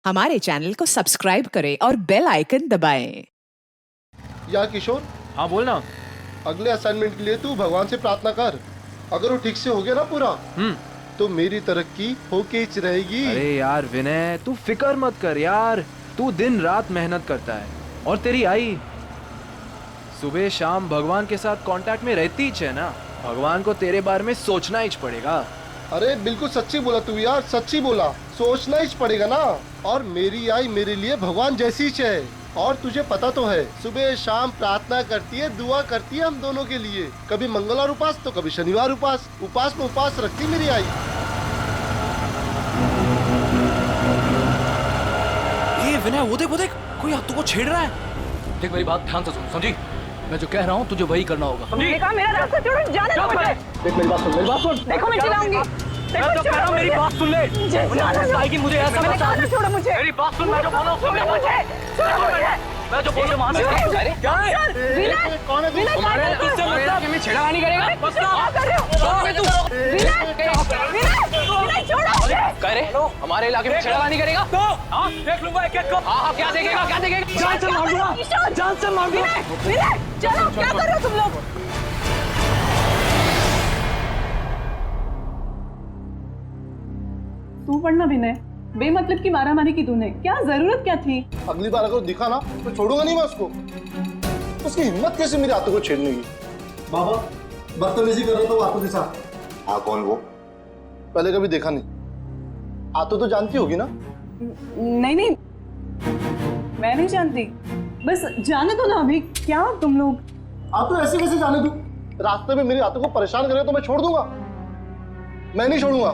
हमारे चैनल को सब्सक्राइब करें और बेल आइकन दबाएं। यार किशोर, हाँ बोल ना। अगले असाइनमेंट के लिए तू भगवान से प्रार्थना कर। अगर वो ठीक से हो गया ना पूरा, तो मेरी तरक्की होके ही रहेगी। अरे यार विनय, तू फिक्र मत कर यार, तू दिन रात मेहनत करता है और तेरी आई सुबह शाम भगवान के साथ कांटेक्ट में रहती है ना। भगवान को तेरे बारे में सोचना ही पड़ेगा। अरे बिल्कुल सच्ची बोला तू यार, सच्ची बोला। सोचना ही पड़ेगा ना। और मेरी आई मेरे लिए भगवान जैसी ही है। और तुझे पता तो है, सुबह शाम प्रार्थना करती है, दुआ करती है हम दोनों के लिए। कभी मंगलवार उपास तो कभी शनिवार उपास। उपास में उपास रखती मेरी आई। ये विनय, वो देख कोई हाथों को छेड़ रहा है। देख मेरी बात ध्यान से सुन, समझी? मैं जो कह रहा हूँ तुझे वही करना होगा, समझी? देखा, मेरा रास्ता छोड़ो, जाने दो मुझे। देख मेरी बात सुन, मेरी बात सुन। देखो मैं चिल्लाऊंगी। मैं जो कह रहा हूँ मेरी बात सुन ले। कि मुझे ऐसा मैंने कहा ना छोड़ो मुझे। मेरी बात सुन, मैं जो बोल रहा हूँ सुन ले मुझे। मैं जो बोल रहा हूँ मान ले। क्या है? विनय, कौन है तू? विनय क्या कर रहे हो? कि मैं छेड़खानी करेगा? क्या कर रहे हो? विनय छोड़ो मुझे। कह रहे हमारे इलाके में छेड़खानी करेगा? हाँ देख लूंगा एक एक को। हाँ क्या देखेगा, क्या देखेगा? जान से मार दूंगा, जान से मार दूंगा। विनय चलो, क्या कर रहे हो तुम लोग? तू पढ़ना विनय, बेमतलब की मारामारी की तूने, क्या जरूरत क्या थी? अगली बार अगर दिखा ना तो छोड़ूंगा नहीं मैं उसको। उसकी हिम्मत कैसे मेरे हाथों को छेड़ने की। बाबा बदतमीजी कर रहा था वो हाथों के साथ। हाँ कौन वो? पहले कभी देखा नहीं। आतो तो जानती होगी ना? नहीं, मैं नहीं जानती। बस जाने दो ना अभी। क्या तुम लोग? आप तो ऐसे कैसे जाने दूं? रास्ते में मेरे हाथों को परेशान करे तो मैं छोड़ दूंगा। मैं नहीं छोड़ूंगा।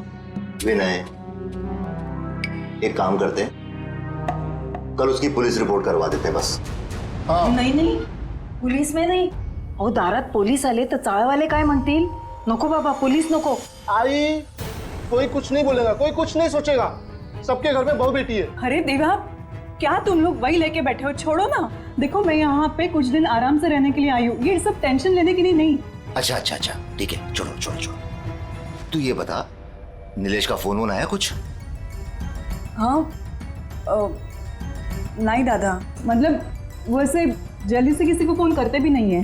विनय, एक काम करते हैं, कल उसकी पुलिस रिपोर्ट करवा देते हैं बस। हाँ नाही पोलीस में नाही. अहो दारात पोलीस आले तर चाळवाले काय म्हणतील? नको बाबा, पोलीस नको. आई, कोई कुछ नहीं बोलेगा, कोई कुछ नहीं सोचेगा। सबके घर में बहू बेटी है। अरे देवा, क्या तुम लोग वही लेके बैठे हो? छोड़ो ना। देखो मैं यहाँ पे कुछ दिन आराम से रहने के लिए आई हूँ, ये सब टेंशन लेने के लिए नहीं। अच्छा, ठीक है, छोड़ो। तू ये बता, नीलेश का फोन आया कुछ? हाँ, नहीं दादा, मतलब वो ऐसे जल्दी से किसी को फोन करते भी नहीं है।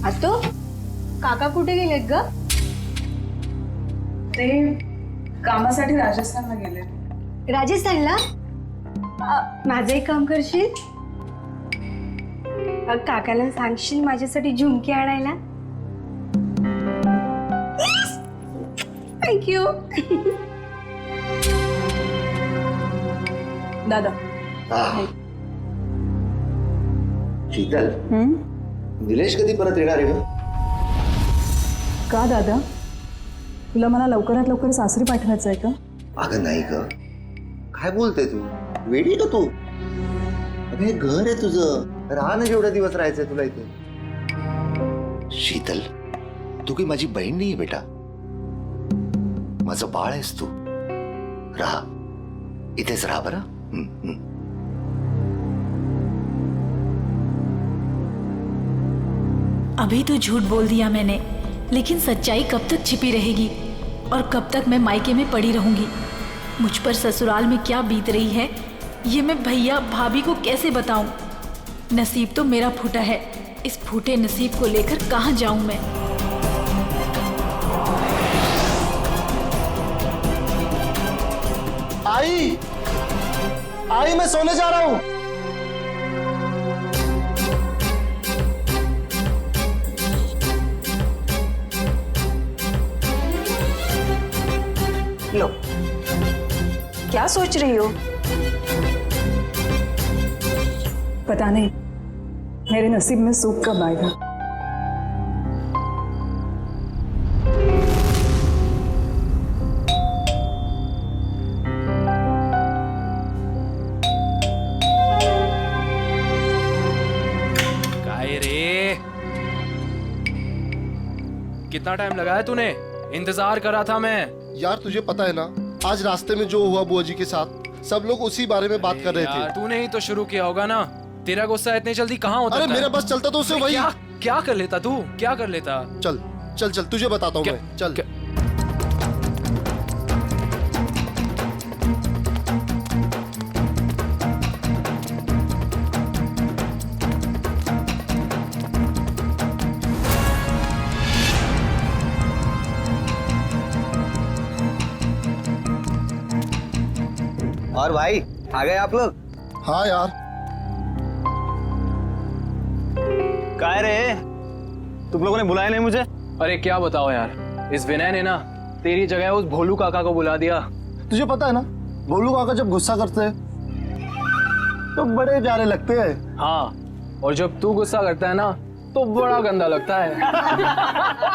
आतो काका कुठे गेलेत ग? ते कामासाठी राजस्थानला गेले. राजस्थानला? माझं एक काम करशील? काकाला सांगशील माझ्यासाठी झुमके आणायला? थँक्यू. दादा शीतल, निलेश कधी परत येणार आहे? का दादा, तुला मला लवकरात लवकर सासरी पाठवायचं आहे का? अगं नाही ग, काय बोलते तू? वेडी का तू? अगं हे घर आहे तुझं, राहा ना जेवढा दिवस राहायचंय तुला इथे. शीतल, तू काही माझी बहीण नाहीये बेटा, माझं बाळ आहेस तू. राहा, इथेच राहा बरं. अभी तो झूठ बोल दिया मैंने, लेकिन सच्चाई कब तक छिपी रहेगी और कब तक मैं मायके में पड़ी रहूंगी? मुझ पर ससुराल में क्या बीत रही है ये मैं भैया भाभी को कैसे बताऊं? नसीब तो मेरा फूटा है, इस फूटे नसीब को लेकर कहां जाऊं मैं? आई मैं सोने जा रहा हूं। लो, क्या सोच रही हो? पता नहीं मेरे नसीब में सुख कब आएगा। काय रे, कितना टाइम लगाया तूने? इंतजार करा था मैं। यार तुझे पता है ना, आज रास्ते में जो हुआ बुआ जी के साथ, सब लोग उसी बारे में बात कर रहे यार थे। तूने ही तो शुरू किया होगा ना। तेरा गुस्सा इतनी जल्दी कहाँ होता अरे मेरा बस चलता तो उससे वही। क्या कर लेता तू, क्या कर लेता? चल चल चल, तुझे बताता हूँ क्या- मैं, चल। और भाई आ गए आप लोग? हाँ यार, काय रे, तुम लोगों ने बुलाया नहीं मुझे? अरे क्या बताओ यार, इस विनय ने ना तेरी जगह उस भोलू काका को बुला दिया। तुझे पता है ना, भोलू काका जब गुस्सा करते हैं तो बड़े प्यारे लगते हैं। हाँ, और जब तू गुस्सा करता है ना तो बड़ा गंदा लगता है।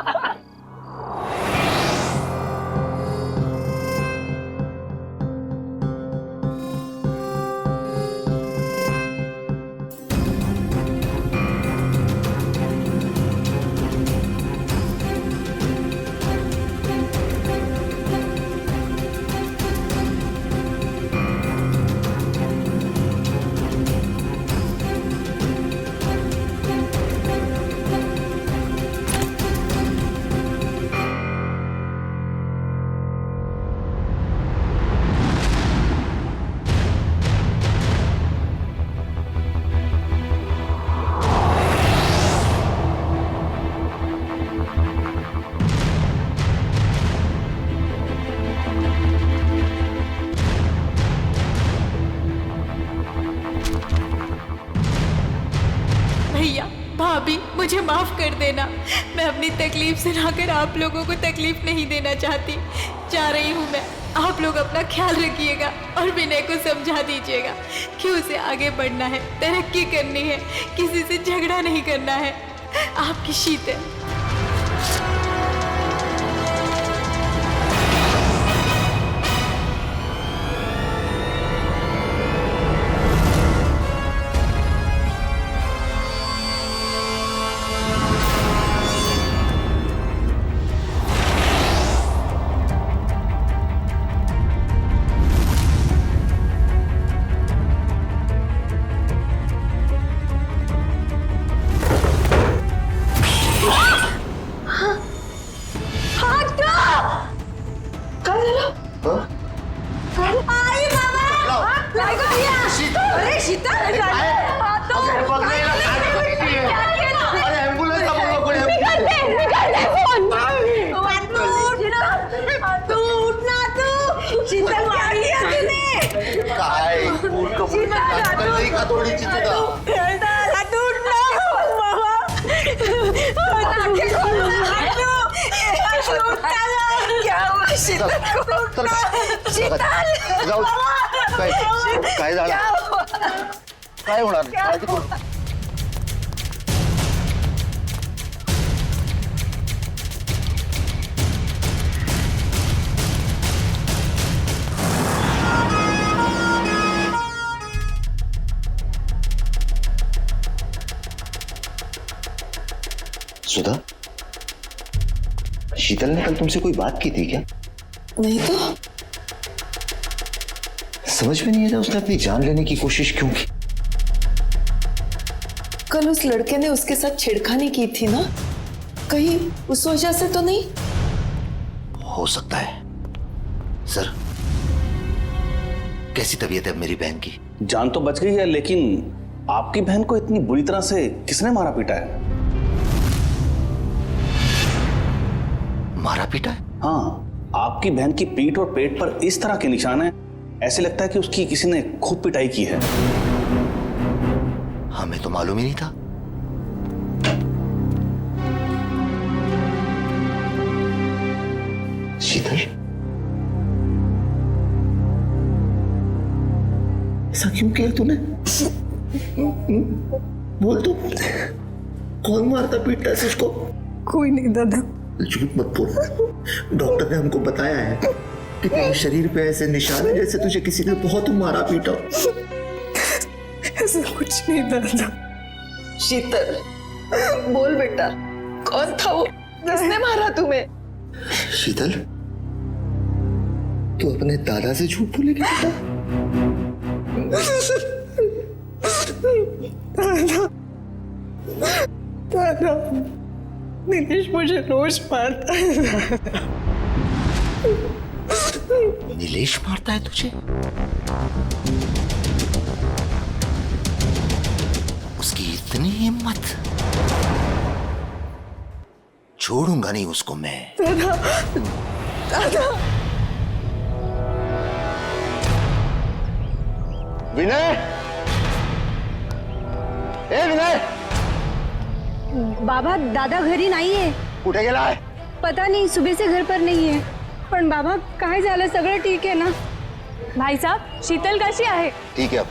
भैया भाभी मुझे माफ कर देना। मैं अपनी तकलीफ सुनाकर आप लोगों को तकलीफ नहीं देना चाहती। जा रही हूँ मैं। आप लोग अपना ख्याल रखिएगा और विनय को समझा दीजिएगा कि उसे आगे बढ़ना है, तरक्की करनी है, किसी से झगड़ा नहीं करना है। आपकी शीतल। काय झालं? काय होणार? काळजी करू नका. सुधा, शीतल ने कल तुमसे कोई बात की थी क्या? नहीं तो समझ में नहीं आ रहा उसने अपनी जान लेने की कोशिश क्यों की? कल उस लड़के ने उसके साथ छेड़खानी की थी ना, कहीं उस वजह से तो नहीं? हो सकता है। सर, कैसी तबीयत है मेरी बहन की? जान तो बच गई है, लेकिन आपकी बहन को इतनी बुरी तरह से किसने मारा पीटा है? मारा पीटा है? हाँ, आपकी बहन की पीठ और पेट पर इस तरह के निशान हैं, ऐसे लगता है कि उसकी किसी ने खूब पिटाई की है। हमें तो मालूम ही नहीं था। शीतल, ऐसा क्यों किया तूने? बोल तो, कौन मारता पीटता है उसको? कोई नहीं दादा। झूठ मत बोल। डॉक्टर ने हमको बताया है कि तेरे शरीर पे ऐसे निशान है जैसे तुझे किसी ने बहुत मारा पीटा। ऐसा कुछ नहीं दादा। शीतल, बोल बेटा, कौन था वो? किसने मारा तुम्हें? शीतल, तू अपने दादा से झूठ बोलेगी बेटा? दादा, नीलेश मुझे रोज मारता है। नीलेश मारता है तुझे? उसकी इतनी हिम्मत, छोड़ूंगा नहीं उसको मैं। दादा, दादा। विनय, ए विनय, बाबा दादा घरी नाहीये. कुठे गेलाय? पता नहीं, सुबह से घर पर नहीं है. पण बाबा काय झालं, सगळं ठीक है ना? भाई साहब, शीतल कैसी है? ठीक है, अब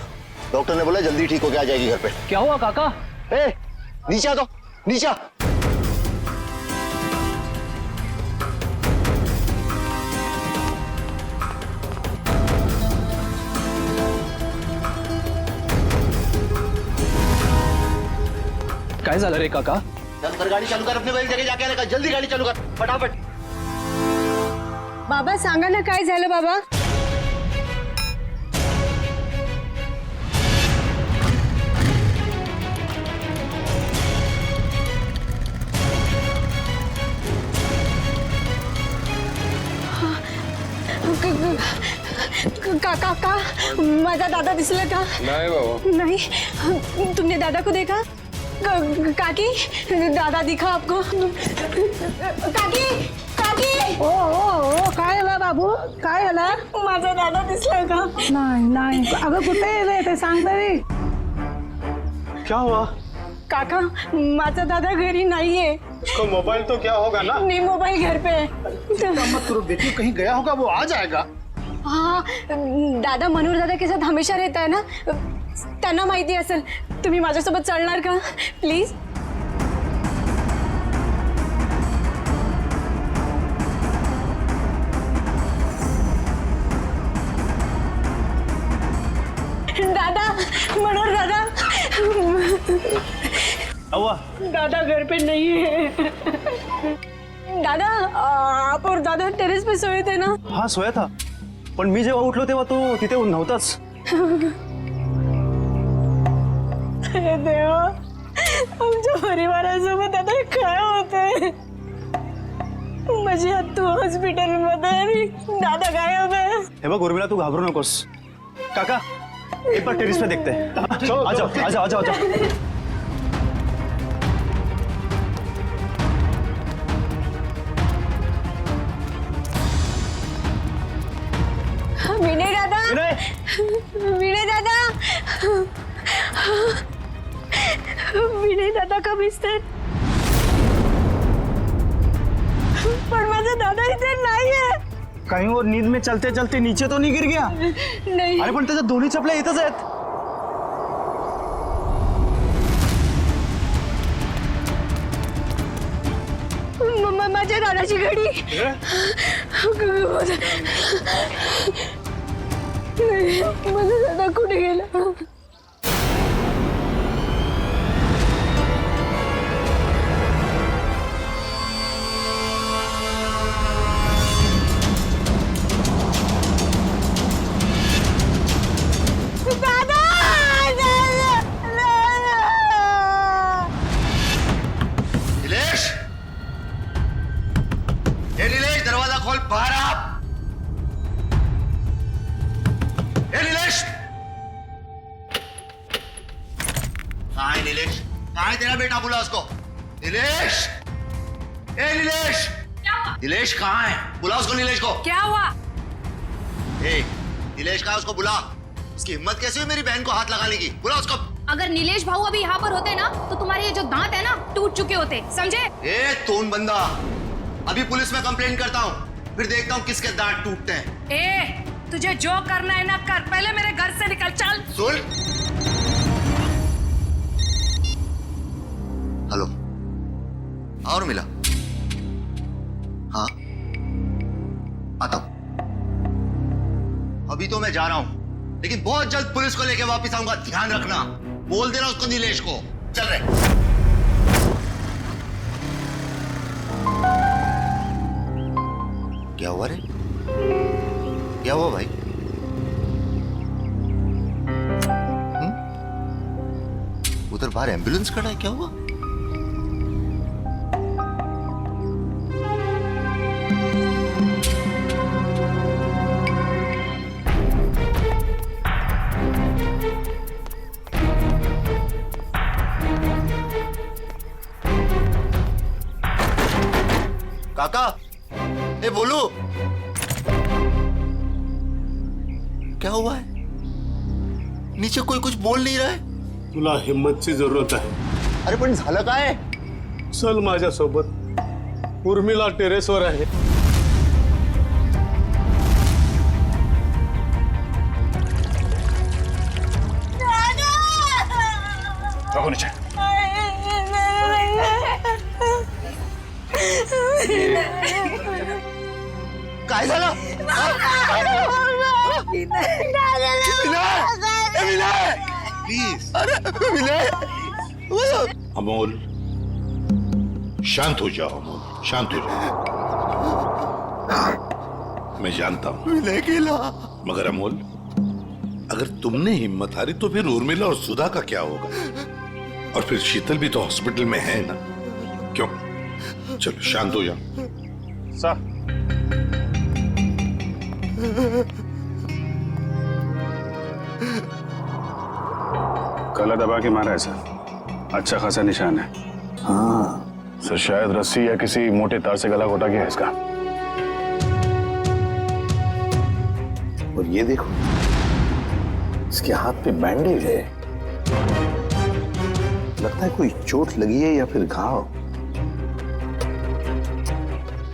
डॉक्टर ने बोला जल्दी ठीक होके आ जाएगी घर पे. क्या हुआ काका? ए, नीचे आ, तो नीचे आ. काय झालं रे काका? अंदर गाड़ी चालू कर, अपने वाली जगह जाके आने का. जल्दी गाड़ी चालू कर, फटाफट. बाबा सांगा ना काय झालं बाबा. काका, माझा दादा दिसला का? नहीं बाबा. नहीं. तुमने दादा को देखा? काकी, दादा दिखा आपको? काकी, काकी. ओ ओ ओ, काय झालं बाबू? काय झालं? माझा दादा दिसला का? नाही नाही. अगं कुठे आहे ते सांग तरी. क्या हुआ? काका, माझा दादा घरी नाहीये. उसका मोबाइल तो क्या होगा ना? नहीं, मोबाइल घर पे है. मत करो बेटी, कहीं गया होगा, वो आ जाएगा. हाँ, दादा मनोहर दादा के साथ हमेशा रहता है ना, त्यांना माहिती असेल. तुम्ही माझ्यासोबत चलणार का प्लीज? दादा, मनोहर दादा. हुआ? दादा घर पे नहीं है. दादा, आप और दादा टेरेस पे सोए थे ना? हाँ सोया था, पण मी जेव्हा उठलो तेव्हा तो तिथे नव्हताच. अरे देवा, आमच्या परिवारासोबत आता काय होतंय? माझी आत्तू हॉस्पिटलमध्ये आणि दादा गायब आहे. हे बघ उर्मिला, तू घाबरू नकोस. काका, एक बार टेरेस पे देखते हैं. आ जाओ, आ जाओ, आ जाओ, आ जाओ. विनय दादा, विनय दादा, विनय दादा कब दिसतात? पण माझा दादा इथे नाहीये. कहीं और नींद में चलते चलते नीचे तो नहीं गिर गया? नाही. अरे पण त्याच्या दोन्ही चपल्या इथंच आहेत. माझ्या दादाची घडी. माझा दादा कुठे गेला? नीलेश, ए नीलेश, दरवाजा खोल, बाहर आ. ए नीलेश, कहाँ है नीलेश? कहाँ है तेरा बेटा? बुला उसको. नीलेश, ए नीलेश, नीलेश कहाँ है? बुला उसको, नीलेश को. क्या हुआ? ए नीलेश कहाँ है? उसको बुला. उसकी हिम्मत कैसे हुई मेरी बहन को हाथ लगाने की? बुला उसको. अगर नीलेश भाऊ अभी यहाँ पर होते ना, तो तुम्हारे ये जो दांत है ना, टूट चुके होते, समझे? ए तोन बंदा, अभी पुलिस में कंप्लेंट करता हूँ, फिर देखता हूँ किसके दांत टूटते हैं. ए, तुझे जो करना है ना कर, पहले मेरे घर से निकल. चल. सुन. हेलो, और मिला? हाँ, आता हूं. अभी तो मैं जा रहा हूं, लेकिन बहुत जल्द पुलिस को लेके वापस आऊंगा. ध्यान रखना. बोल देना उसको, नीलेश को. चल रहे. क्या हुआ रे? क्या हुआ भाई? उधर बाहर एम्बुलेंस खड़ा है, क्या हुआ? काका, ए बोलू, क्या हुआ है? नीचे कोई कुछ बोल नाही रहा है. तुला हिम्मतची जरूरत आहे. अरे पण झालं काय? चल माझ्यासोबत. उर्मिला टेरेसवर आहे. रघु नीचे. काय झालं? प्लीज. अरे विनय. अमोल, शांत हो जाओ अमोल, शांत हो जाओ. मैं जानता हूं विनय केला. मगर अमोल, अगर तुमने हिम्मत हारी तो फिर उर्मिला और सुधा का क्या होगा? और फिर शीतल भी तो हॉस्पिटल में है ना. क्यों? चलो शांत हो जाओ. सर, गला दबा के मारा है सर. अच्छा खासा निशान है. हाँ सर, शायद रस्सी या किसी मोटे तार से गला घोटा गया है इसका. और ये देखो, इसके हाथ पे बैंडेज है. लगता है कोई चोट लगी है या फिर घाव.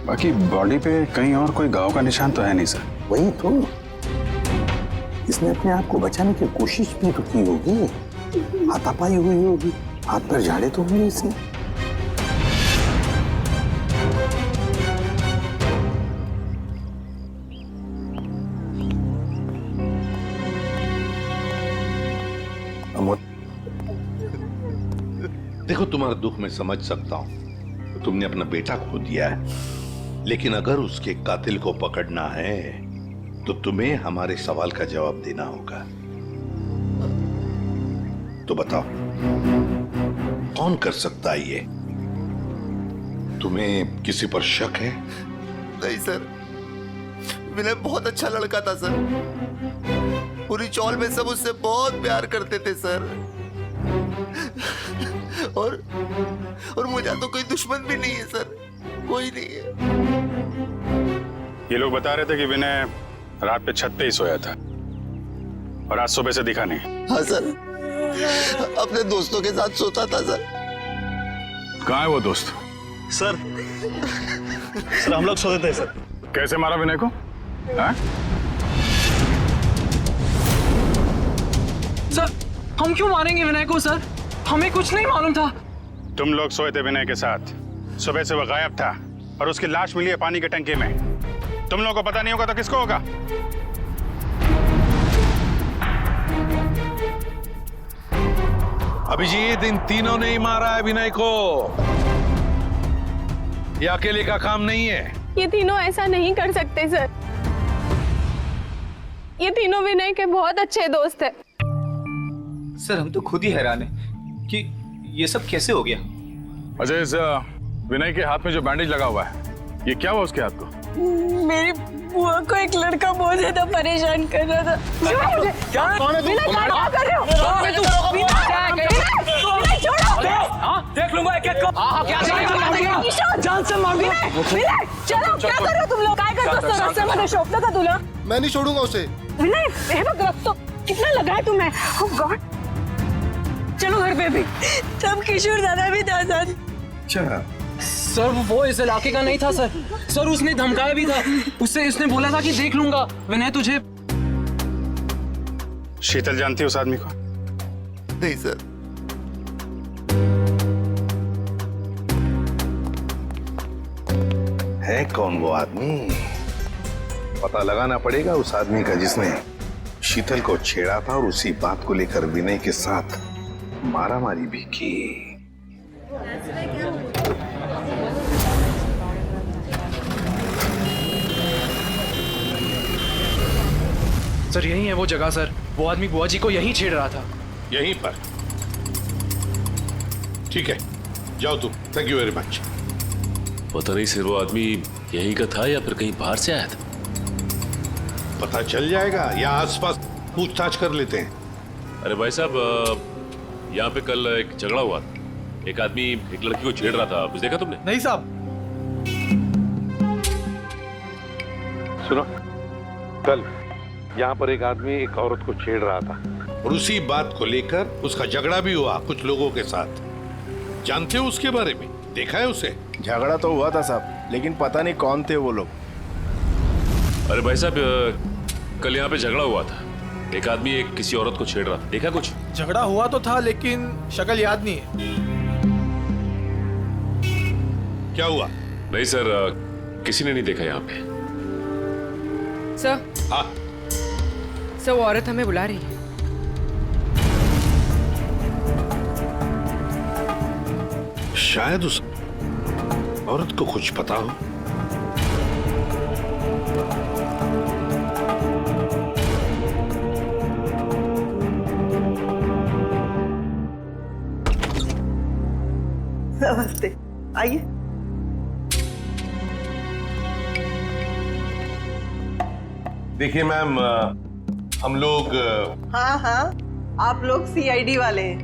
बाकी बॉडी पे कहीं और कोई घाव का निशान तो है नहीं सर. वही तो, इसने अपने आप को बचाने की कोशिश भी तो की होगी. हाथापाई हुई होगी, हाथ पर झाड़े तो होंगे इसने. अमोल, देखो तुम्हारा दुख मैं समझ सकता हूं. तुमने अपना बेटा खो दिया है, लेकिन अगर उसके कातिल को पकड़ना है तो तुम्हें हमारे सवाल का जवाब देना होगा. तो बताओ, कौन कर सकता है ये? तुम्हें किसी पर शक है? नहीं सर, विनय बहुत अच्छा लड़का था सर. पूरी चौल में सब उससे बहुत प्यार करते थे सर. और मुझे तो कोई दुश्मन भी नहीं है सर, कोई नहीं है. ये लोग बता रहे थे कि विनय रात पे छत पे ही सोया था और आज सुबह से दिखा नहीं. हाँ सर, अपने दोस्तों के साथ सोता था सर. कहाँ है वो दोस्त? सर हम लोग सोते थे सर. कैसे मारा विनय को? हाँ? सर, हम क्यों मारेंगे विनय को सर? हमें कुछ नहीं मालूम था. तुम लोग सोए थे विनय के साथ. सुबह से वो गायब था और उसकी लाश मिली है पानी के टंकी में. तुम लोगों को पता नहीं होगा तो किसको होगा? अभिजीत, इन तीनों ने ही मारा है विनय को. ये अकेले का काम नहीं है. ये तीनों ऐसा नहीं कर सकते सर. ये तीनों विनय के बहुत अच्छे दोस्त हैं. सर, हम तो खुद ही हैरान हैं कि ये सब कैसे हो गया. अजय, इस विनय के हाथ में जो बैंडेज लगा हुआ है, ये क्या हुआ उसके हाथ को? मेरी बुआ को एक लड़का बहुत ज्यादा परेशान कर रहा था. क्या? कौन है तू? क्या कर रहे हो? देख लूंगा एक-एक को. हाँ, क्या देखेगा? जान से मार दूंगा. चलो, क्या कर रहे हो तुम लोग? काय करतोस तो रस्त्यामध्ये शोभतं का तुला? मैं नहीं छोड़ूंगा उसे. विनय, हे बघ रक्त कितना लगा है तुम्हें. ओह गॉड. चलो घर पे भी. तब किशोर दादा भी था सर. अच्छा सर, वो इस इलाके का नहीं था सर. सर, उसने धमकाया भी था. उसने बोला था कि देख लूंगा विनय तुझे. शीतल जानती है उस आदमी को? नहीं सर. है कौन वो आदमी? पता लगाना पड़ेगा उस आदमी का जिसने शीतल को छेड़ा था और उसी बात को लेकर विनय के साथ मारामारी भी की. सर, यही है वो जगह सर. वो आदमी बुआ जी को यहीं छेड़ रहा था. यहीं पर? ठीक है, जाओ तुम. Thank you very much. पता नहीं सर, वो आदमी यहीं का था या फिर कहीं बाहर से आया था. पता चल जाएगा, या आसपास पूछताछ कर लेते हैं. अरे भाई साहब, यहाँ पे कल एक झगड़ा हुआ था. एक आदमी एक लड़की को छेड़ रहा था. कुछ देखा तुमने? नहीं साहब. सुनो, कल यहाँ पर एक आदमी एक औरत को छेड़ रहा था और उसी बात को लेकर उसका झगड़ा भी हुआ कुछ लोगों के साथ। जानते हो उसके बारे में? देखा है उसे? झगड़ा तो हुआ था साहब, लेकिन पता नहीं कौन थे वो लोग। अरे भाई साहब, कल यहाँ पे झगड़ा हुआ था। एक आदमी एक किसी औरत को छेड़ रहा था। देखा कुछ? झगड़ा हुआ तो था, लेकिन शक्ल याद नहीं है। क्या हुआ? नहीं सर, किसी ने नहीं देखा यहाँ पे। सर। हाँ सर, वो औरत हमें बुला रही है। शायद उस औरत को कुछ पता हो। नमस्ते, आइए। देखिए मैम, हम लोग हाँ हाँ, आप लोग सीआईडी वाले हैं।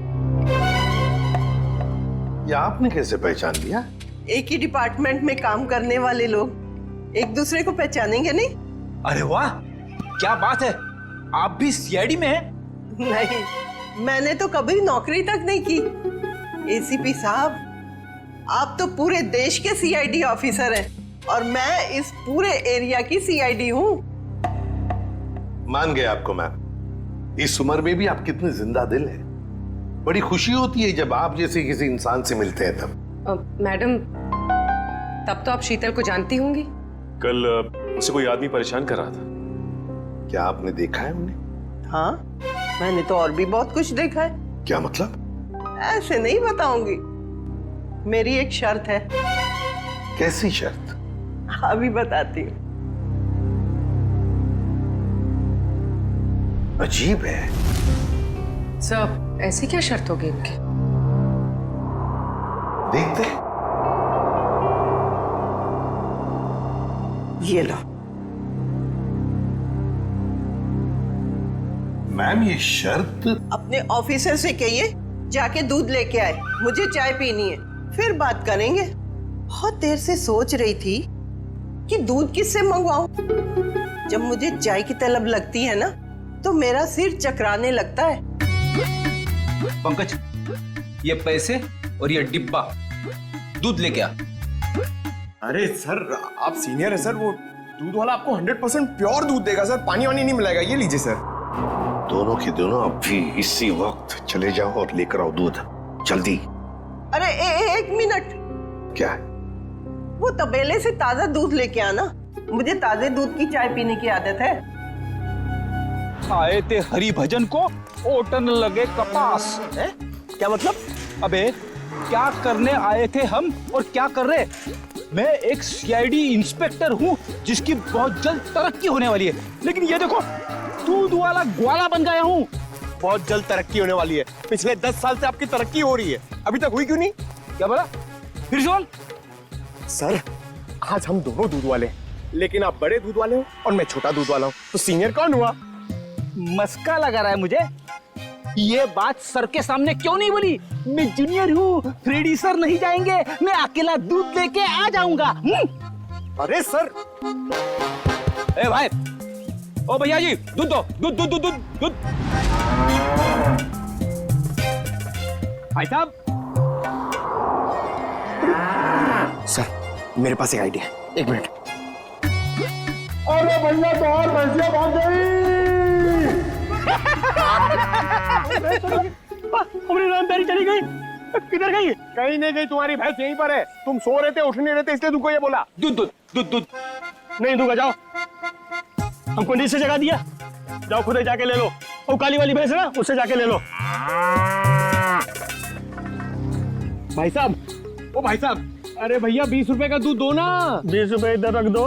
ये आपने कैसे पहचान लिया? एक ही डिपार्टमेंट में काम करने वाले लोग एक दूसरे को पहचानेंगे नहीं? अरे वाह, क्या बात है, आप भी सीआईडी में हैं? नहीं, मैंने तो कभी नौकरी तक नहीं की। एसीपी साहब, आप तो पूरे देश के सीआईडी ऑफिसर हैं और मैं इस पूरे एरिया की सीआईडी हूँ। मान गए आपको मैम। इस उम्र में भी आप कितने जिंदा दिल हैं। बड़ी खुशी होती है जब आप जैसे किसी इंसान से मिलते हैं तब। मैडम, तब तो आप शीतल को जानती होंगी। कल उसे कोई आदमी परेशान कर रहा था। क्या आपने देखा है उन्हें? हाँ, मैंने तो और भी बहुत कुछ देखा है। क्या मतलब? ऐसे नहीं बताऊंगी। मेरी एक शर्त है। कैसी शर्त? अभी बताती हूँ। अजीब है। सर, ऐसी क्या शर्त होगी इनकी? देखते। ये लो। मैम, ये शर्त? अपने ऑफिसर से कहिए जाके दूध लेके आए, मुझे चाय पीनी है, फिर बात करेंगे। बहुत देर से सोच रही थी कि दूध किससे मंगवाऊं। जब मुझे चाय की तलब लगती है ना, तो मेरा सिर चकराने लगता है। पंकज, ये पैसे और ये डिब्बा दूध लेके आ। अरे सर, आप सीनियर है सर, वो दूध वाला आपको 100% प्योर दूध देगा सर, पानी वानी नहीं मिलाएगा। ये लीजिए सर। दोनों के दोनों अभी इसी वक्त चले जाओ और लेकर आओ दूध, जल्दी। अरे एक मिनट। क्या है? वो तबेले से ताजा दूध लेके आना, मुझे ताजे दूध की चाय पीने की आदत है। आए थे हरि भजन को, ओटन लगे कपास है? क्या मतलब? अबे क्या करने आए थे हम और क्या कर रहे? मैं एक सीआईडी इंस्पेक्टर हूँ जिसकी बहुत जल्द तरक्की होने वाली है, लेकिन ये देखो, दूध वाला ग्वाला बन गया हूँ। बहुत जल्द तरक्की होने वाली है। पिछले 10 साल से आपकी तरक्की हो रही है, अभी तक हुई क्यों नहीं? क्या बोला? फिर सुन। सर, आज हम दोनों दूध वाले हैं, लेकिन आप बड़े दूध वाले हो और मैं छोटा दूध वाला हूँ, तो सीनियर कौन हुआ? मस्का लगा रहा है मुझे। ये बात सर के सामने क्यों नहीं बोली? मैं जूनियर हूँ, फ्रेडी सर नहीं जाएंगे, मैं अकेला दूध लेके आ जाऊंगा। अरे सर। ए भाई, ओ भैया जी, दूध दो, दूध दूध दूध दूध दूध। भाई साहब। सर, मेरे पास एक आइडिया है, 1 मिनट। अरे भैया, तो और भैंसिया भाग गई। हमारी रामदारी चली गई। किधर गई? कहीं नहीं गई, तुम्हारी भैंस यहीं पर है। तुम सो रहे थे, उठ नहीं रहे थे, इसलिए तुमको ये बोला। दूध दूध दूध दूध नहीं दूंगा, जाओ। हमको नीचे जगह दिया, जाओ खुद ही जाके ले लो। वो काली वाली भैंस है ना, उससे जाके ले लो। भाई साहब, ओ भाई साहब, अरे भैया 20 रुपए का दूध दो ना। 20 रुपए इधर रख दो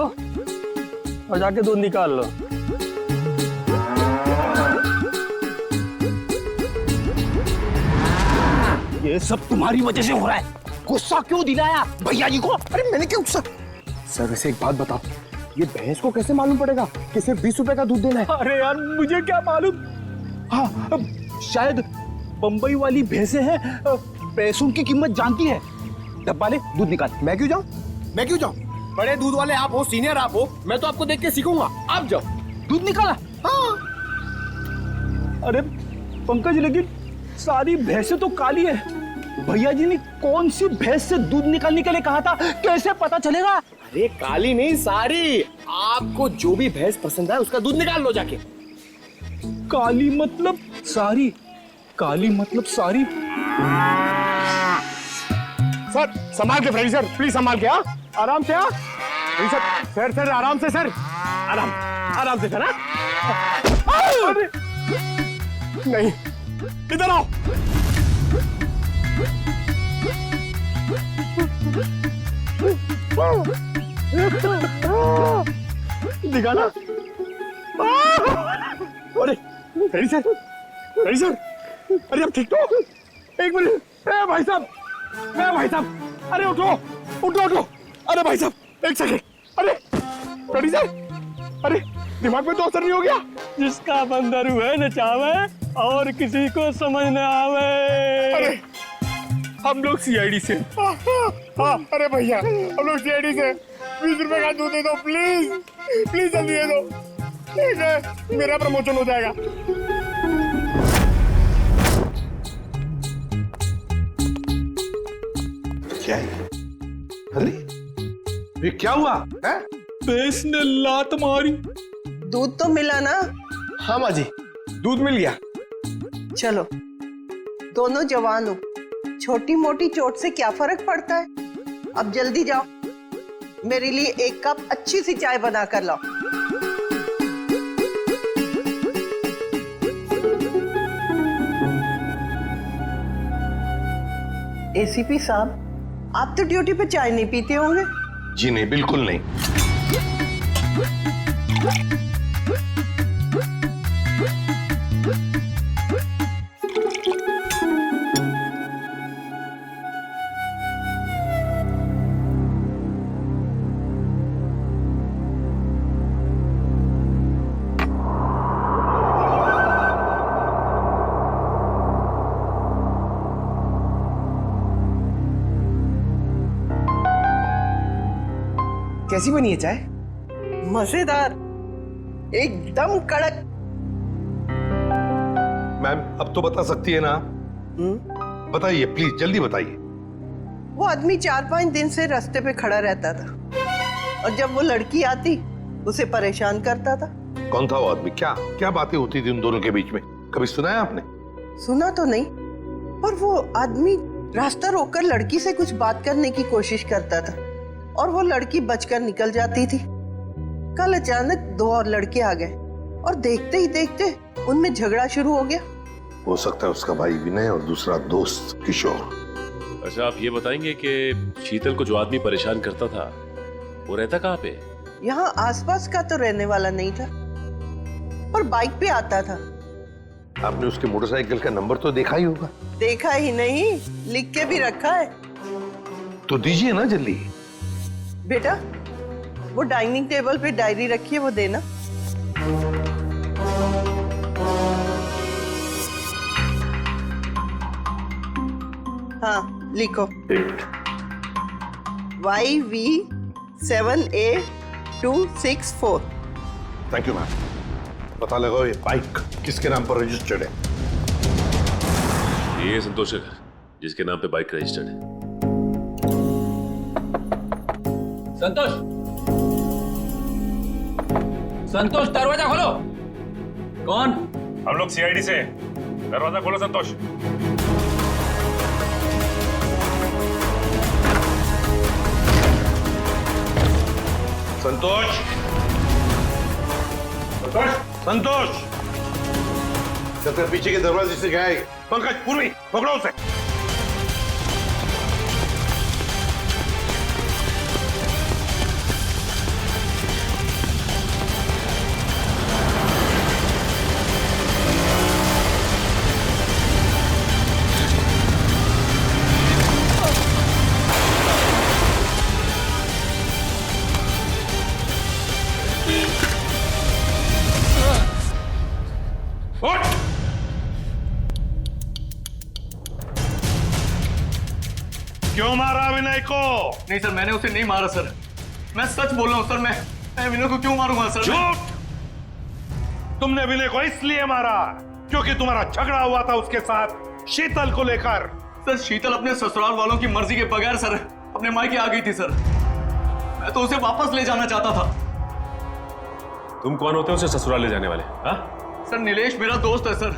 और जाके दूध निकाल लो। ये सब तुम्हारी वजह से हो रहा है। गुस्सा क्यों दिलाया भैया जी को? अरे मैंने क्यों गुस्सा? सर, वैसे एक बात बताओ, ये भैंस को कैसे मालूम पड़ेगा कि सिर्फ 20 रुपए का दूध देना है? अरे यार, मुझे क्या मालूम। हाँ, शायद बंबई वाली भैंसें हैं, पैसों की कीमत जानती है। डब्बा ले, दूध निकाल। मैं क्यों जाऊं? मैं क्यों जाऊं? बड़े दूध वाले आप हो, सीनियर आप हो, मैं तो आपको देख के सीखूंगा। आप जाओ। दूध निकाला? हाँ। अरे पंकज, लेकिन सारी भैंसें तो काली है। भैया जी ने कौन सी भैंस से दूध निकालने के लिए कहा था, कैसे पता चलेगा? अरे काली नहीं, सारी। आपको जो भी भैंस पसंद है उसका दूध निकाल लो जाके। काली मतलब सारी? काली मतलब सारी? सर संभाल के फ्रेंड सर, प्लीज संभाल के। आराम से। सर सर आराम से सर, आराम से सर। नहीं, इधर आओ। दिखाना। अरे फ्रेंड सर, अरे अब ठीक तो? एक मिनट भाई साहब, अरे उठो। अरे भाई साहब एक सेकंड। अरे रेडी सर, अरे दिमाग में तो असर नहीं हो गया? जिसका बंदर हुए न चावे और किसी को समझ न आवे। अरे हम लोग सीआईडी से। हाँ अरे भैया हम लोग सीआईडी से। 20 रुपए का दूध दे दो प्लीज जल्दी दे दो। ठीक है, मेरा प्रमोशन हो जाएगा। क्या है? अरे ये क्या हुआ है? भैंस ने लात मारी। दूध तो मिला ना? हाँ माँ जी, दूध मिल गया। चलो, दोनों जवान हो, छोटी मोटी चोट से क्या फर्क पड़ता है। अब जल्दी जाओ, मेरे लिए 1 कप अच्छी सी चाय बना कर लाओ। एसीपी साहब, आप तो ड्यूटी पे चाय नहीं पीते होंगे? जी नहीं, बिल्कुल नहीं। कैसी बनी है चाय? मजेदार, एकदम कड़क। मैम अब तो बता सकती है ना? बताइए प्लीज, जल्दी बताइए। वो आदमी 4-5 दिन से रास्ते पे खड़ा रहता था और जब वो लड़की आती उसे परेशान करता था। कौन था वो आदमी? क्या बातें होती थी उन दोनों के बीच में? कभी सुना है आपने? सुना तो नहीं, पर वो आदमी रास्ता रोककर लड़की से कुछ बात करने की कोशिश करता था और वो लड़की बचकर निकल जाती थी। कल अचानक 2 और लड़के आ गए और देखते ही देखते उनमें झगड़ा शुरू हो गया। हो सकता है उसका भाई विनय और दूसरा दोस्त किशोर। अच्छा आप ये बताएंगे कि शीतल को जो आदमी परेशान करता था वो रहता कहाँ पे? यहाँ आसपास का तो रहने वाला नहीं था, पर बाइक पे आता था। आपने उसके मोटरसाइकिल का नंबर तो देखा ही होगा? देखा ही नहीं, लिख के भी रखा है। तो दीजिए ना जल्दी। बेटा वो डाइनिंग टेबल पे डायरी रखी है, वो देना। हाँ लिखो। YV7A264। Thank you ma'am. पता लगाओ ये बाइक किसके नाम पर रजिस्टर्ड है। ये संतोष का घर, जिसके नाम पे बाइक रजिस्टर्ड है। संतोष दरवाजा खोलो। कौन? हम लोग सीआईडी से। दरवाजा खोलो संतोष। संतोष पीछे के दरवाजे से गया है। पंकज, पूर्वी पकड़ो उसे। क्यों मारा विनय को? नहीं सर, मैंने उसे नहीं मारा सर। मैं सच बोल रहा हूँ सर। मैं विनय को क्यों मारूंगा सर? झूठ! तुमने विनय को इसलिए मारा क्योंकि तुम्हारा झगड़ा हुआ था उसके साथ शीतल को लेकर। सर शीतल अपने ससुराल वालों की मर्जी के बगैर सर अपने मायके आ गई थी सर। मैं तो उसे वापस ले जाना चाहता था। तुम कौन होते हो उसे ससुराल ले जाने वाले? हाँ? सर नीलेश मेरा दोस्त है सर।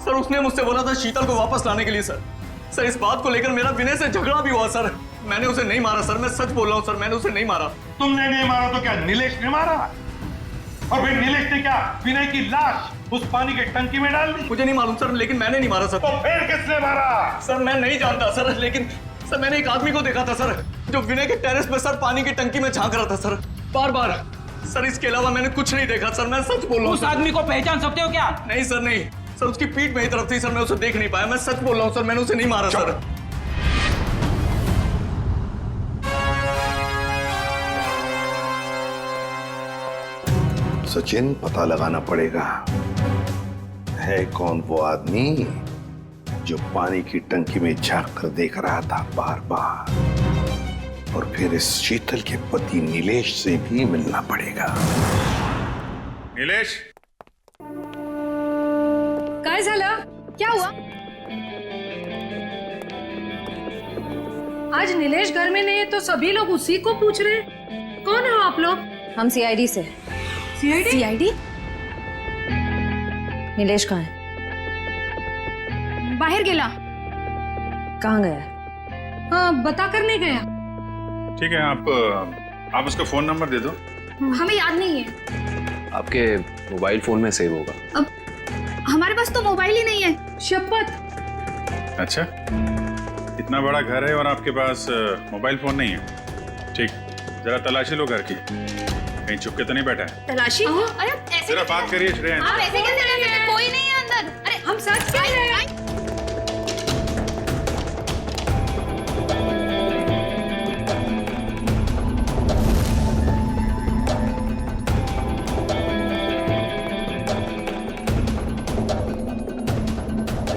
सर उसने मुझसे बोला था शीतल को वापस लाने के लिए सर। सर इस बात को लेकर मेरा विनय से झगड़ा भी हुआ सर। मैंने उसे नहीं मारा सर, मैं सच बोल रहा हूँ सर, मैंने उसे नहीं मारा। तुमने नहीं मारा तो क्या नीलेश ने मारा? और फिर नीलेश ने क्या विनय की लाश उस पानी के टंकी में डाल दी? मुझे नहीं मालूम सर, लेकिन मैंने नहीं मारा सर। तो फिर किसने मारा? सर मैं नहीं जानता सर, लेकिन सर मैंने एक आदमी को देखा था सर जो विनय के टेरेस पे सर पानी की टंकी में झांक रहा था सर, बार बार। सर इसके अलावा मैंने कुछ नहीं देखा सर, मैं सच बोल रहा हूँ। उस आदमी को पहचान सकते हो क्या? नहीं सर नहीं सर, उसकी पीठ मेरी तरफ थी सर, मैं उसे देख नहीं पाया। मैं सच बोल रहा हूँ सर, मैंने उसे नहीं मारा सर। सचिन, पता लगाना पड़ेगा है कौन वो आदमी जो पानी की टंकी में झांक कर देख रहा था बार बार। और फिर इस शीतल के पति नीलेश से भी मिलना पड़ेगा। नीलेश, काय झालं? क्या हुआ? आज नीलेश घर में नहीं है तो सभी लोग उसी को पूछ रहे हैं। कौन हो आप लोग? हम सीआईडी से। सीआईडी? सीआईडी? नीलेश कहाँ है? बाहर गेला। कहाँ गया? हाँ, बता कर नहीं गया। ठीक है, आप उसका फोन नंबर दे दो। हमें याद नहीं है। आपके मोबाइल फोन में सेव होगा। अब हमारे पास तो मोबाइल ही नहीं है। शपथ। अच्छा, इतना बड़ा घर है और आपके पास मोबाइल फोन नहीं है? ठीक, जरा तलाशी लो घर की, कहीं चुप के तो नहीं बैठा है? तलाशी? अरे ऐसे जरा बात करिए श्रेया। आप ऐसे कैसे रह सकते हैं? कोई नहीं है अंदर। अरे हम सच कह रहे हैं।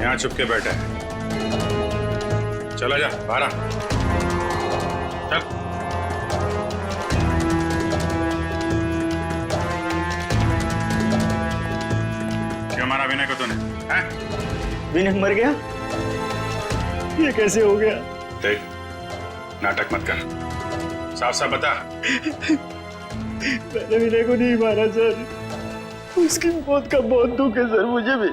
यहाँ चुप के बैठा है। चला जा बाहर आ। चल। क्यों मारा विनय को तूने? हैं? विनय मर गया? ये कैसे हो गया? देख, नाटक मत कर, साफ साफ बता। मैंने विनय को नहीं मारा सर, उसकी मौत का बहुत दुख है सर मुझे भी।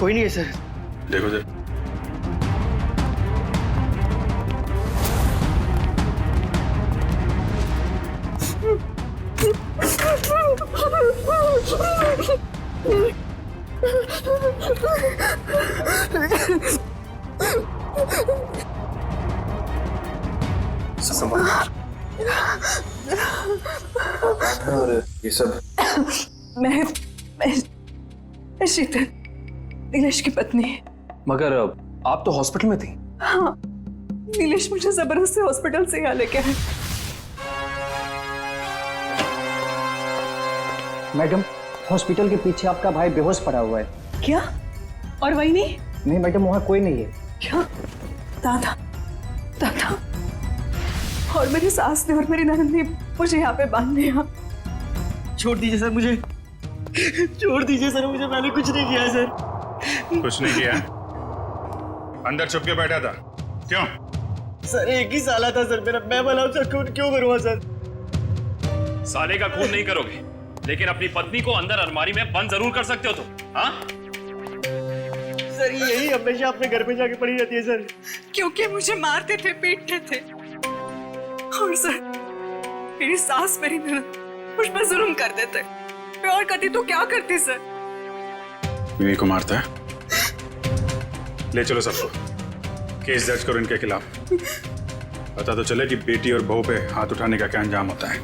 कोई नहीं है सर। देखो सर, और ये सब मैं शीतल, नीलेश की पत्नी। मगर आप तो हॉस्पिटल में थी। हाँ, नीलेश मुझे जबरदस्ती हॉस्पिटल से यहाँ लेके आए। मैडम, हॉस्पिटल के पीछे आपका भाई बेहोश पड़ा हुआ है। क्या? और वही नहीं? नहीं मैडम, वहाँ कोई नहीं है। क्या? दादा, दादा और मेरी सास ने और मेरी ननद ने मुझे यहाँ पे बांध दिया। छोड़ दीजिए सर मुझे, छोड़ दीजिए सर मुझे, मैंने कुछ नहीं किया सर। कुछ नहीं किया? अंदर छुप के बैठा था, क्यों? सर एक ही साला था सर मेरा, मैं भला उसका खून क्यों करूँगा सर? साले का खून नहीं करोगे, लेकिन अपनी पत्नी को अंदर अलमारी में बंद जरूर कर सकते हो तुम। हाँ? सर यही हमेशा अपने घर पे जाके पड़ी रहती है सर। क्योंकि मुझे मारते थे, पीटते थे। और सर मेरी सास, मेरी ननद मुझ पर जुल्म कर देते। मैं और करती तो क्या करती सर? विनय को मारता है? ले चलो सबको, केस दर्ज करो इनके खिलाफ। पता तो चले कि बेटी और बहू पे हाथ उठाने का क्या अंजाम होता है।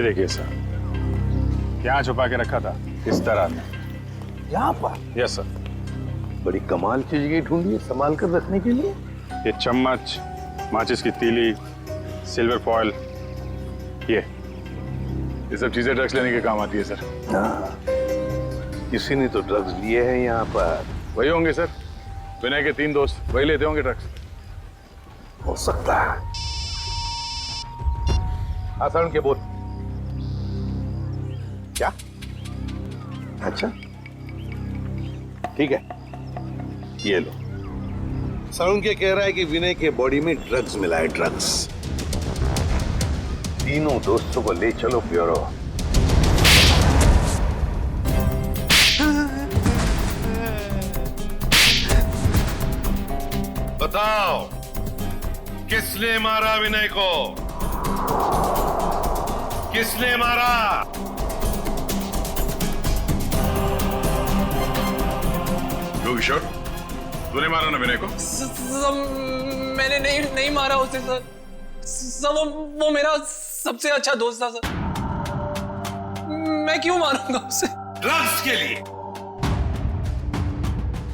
ये देखिए सर, यहाँ छुपा के रखा था इस तरह में। यहाँ पर? Yes sir. बड़ी कमाल की जगह ढूंढी है संभाल कर रखने के लिए। ये चम्मच, माचिस की तीली, सिल्वर फॉयल, ये सब चीजें ड्रग्स लेने के काम आती है सर। हाँ, किसी ने तो ड्रग्स लिए हैं यहाँ पर। वही होंगे सर, विनय के 3 दोस्त, वही लेते होंगे ड्रग्स। हो सकता है। आसान के बोल। क्या? अच्छा ठीक है, ये लो। सरुण के कह रहा है कि विनय के बॉडी में ड्रग्स मिला है, ड्रग्स। तीनों दोस्तों को ले चलो ब्यूरो। बताओ, किसने मारा विनय को? किसने मारा? किशोर, तूने मारा ना विनय को? मैंने नहीं मारा उसे सर। वो मेरा सबसे अच्छा दोस्त था सर। मैं क्यों मारूंगा उसे? ड्रग्स के लिए?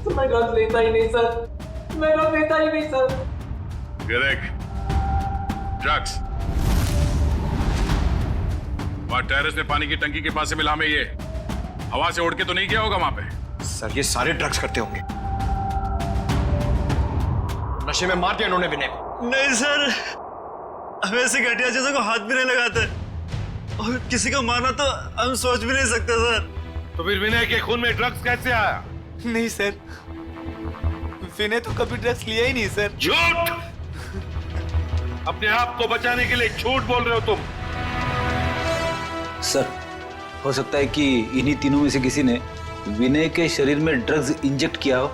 तो मैं ड्रग्स लेता ही नहीं सर। मैं ड्रग्स लेता ही नहीं सर। ड्रग्स वहां टेरेस में पानी की टंकी के पास से मिला में, ये हवा से उड़ के तो नहीं गया होगा वहां पे? सर ये सारे ड्रग्स करते होंगे। नशे में मार दिया इन्होंने विनय को। नहीं सर, हम ऐसे घटिया चीजों को हाथ भी नहीं लगाते, और किसी को मारना तो हम सोच भी नहीं सकते सर। तो फिर विनय के खून में ड्रग्स कैसे आया? नहीं सर, विनय तो कभी ड्रग्स लिया ही नहीं सर। झूठ! अपने आप को बचाने के लिए झूठ बोल रहे हो तुम। सर, हो सकता है कि इन्हीं तीनों में से किसी ने विनय के शरीर में ड्रग्स इंजेक्ट किया हो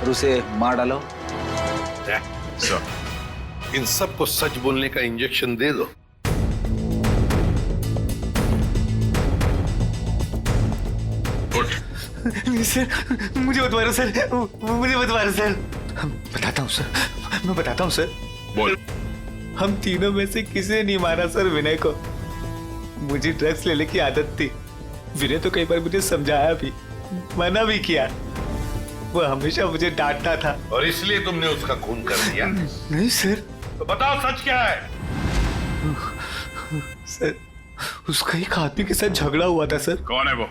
और उसे मार डाला हो। इन सबको सच बोलने का इंजेक्शन दे दो। नहीं सर, मुझे मत मारो सर, मुझे मत मारो सर। बताता हूँ सर, मैं बताता हूँ सर। बोल। हम तीनों में से किसी ने नहीं मारा सर विनय को। मुझे ड्रग्स लेने की आदत थी। विनय तो कई बार मुझे समझाया भी, मना भी किया। वो हमेशा मुझे डांटता था। और इसलिए तुमने उसका खून कर दिया? नहीं सर। तो बताओ सच क्या है? सर, उसका एक आदमी के साथ झगड़ा हुआ था सर। कौन है वो?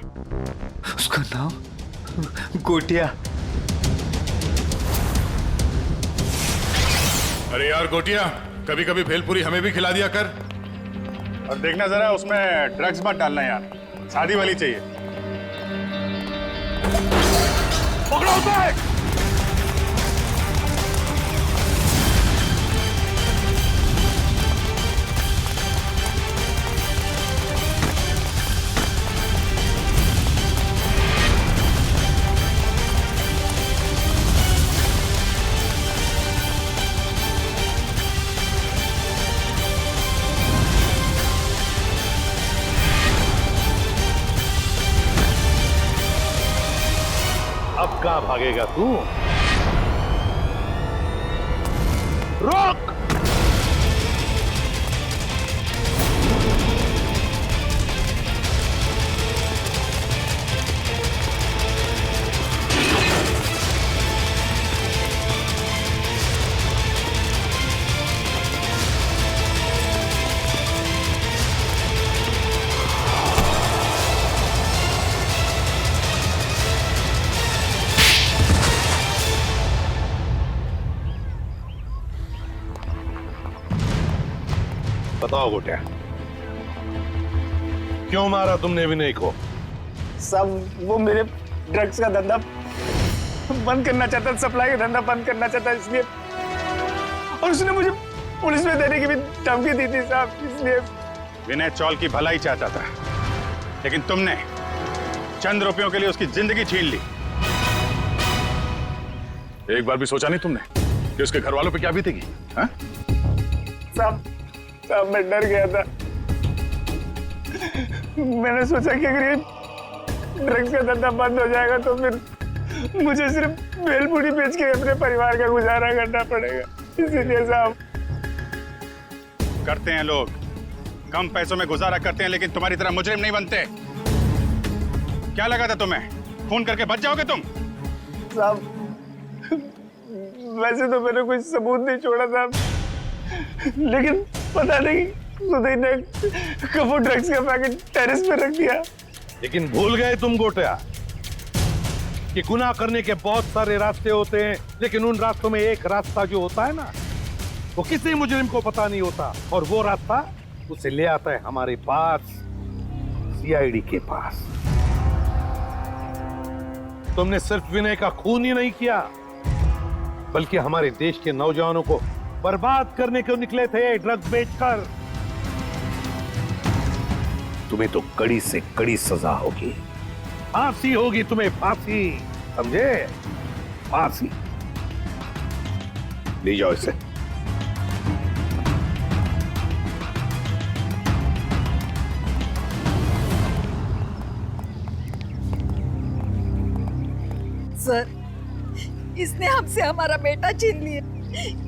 उसका नाम गोटिया। अरे यार गोटिया, कभी कभी भेलपुरी हमें भी खिला दिया कर। और देखना जरा उसमें ड्रग्स मत डालना यार, शादी वाली चाहिए। पकड़ो उसे! अब कहां भागेगा तू? रोक! बताओ गोटिया, क्यों मारा तुमने विनय को? सब वो मेरे ड्रग्स का धंधा बंद करना चाहता, सप्लाई का धंधा बंद करना चाहता, इसलिए। और उसने मुझे पुलिस में देने की भी धमकी दी थी साहब, इसलिए। विनय चौल की भलाई चाहता था, लेकिन तुमने चंद रुपयों के लिए उसकी जिंदगी छीन ली। एक बार भी सोचा नहीं तुमने कि उसके घर वालों पे क्या बीतेगी? हाँ? साहब मैं डर गया था। मैंने सोचा कि अगर ये ड्रग्स का धंधा बंद हो जाएगा तो फिर मुझे सिर्फ भेलपुरी बेच के अपने परिवार का गुजारा करना पड़ेगा, इसीलिए साहब। करते हैं लोग, कम पैसों में गुजारा करते हैं लेकिन तुम्हारी तरह मुजरिम नहीं बनते। क्या लगा था तुम्हें? खून करके बच जाओगे तुम? साहब, वैसे तो मैंने कोई सबूत नहीं छोड़ा था, लेकिन पता नहीं सुधीर ने कब ड्रग्स का पैकेट टेरेस पे रख दिया। लेकिन भूल गए तुम गोटिया कि गुनाह करने के बहुत सारे रास्ते होते हैं, लेकिन उन रास्तों में एक रास्ता जो होता है ना, वो किसी मुजरिम को पता नहीं होता, और वो रास्ता उसे ले आता है हमारे पास, सीआईडी के पास। तुमने सिर्फ विनय का खून ही नहीं किया, बल्कि हमारे देश के नौजवानों को बर्बाद करने को निकले थे ड्रग्स बेचकर। तुम्हें तो कड़ी से कड़ी सजा होगी, फांसी होगी तुम्हें, फांसी, समझे? फांसी। ले जाओ इसे। सर, इसने हमसे हमारा बेटा छीन लिया,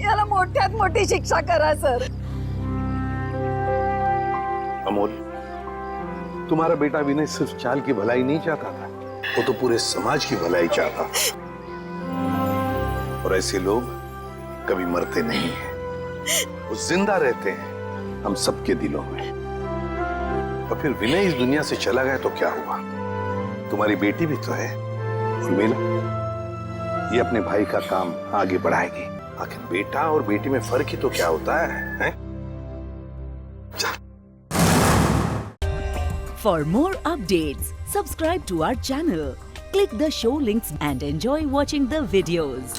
याला मोठ्यात मोठी शिक्षा करा सर। अमोल, तुम्हारा बेटा विनय सिर्फ चाल की भलाई नहीं चाहता था, वो तो पूरे समाज की भलाई चाहता था। और ऐसे लोग कभी मरते नहीं हैं, वो जिंदा रहते हैं हम सबके दिलों में। और फिर विनय इस दुनिया से चला गया तो क्या हुआ? तुम्हारी बेटी भी तो है, उर्मिला, ये अपने भाई का काम आगे बढ़ाएगी। आखिर बेटा और बेटी में फर्क ही तो क्या होता है? For more updates, subscribe to our channel, click the show links and enjoy watching the videos.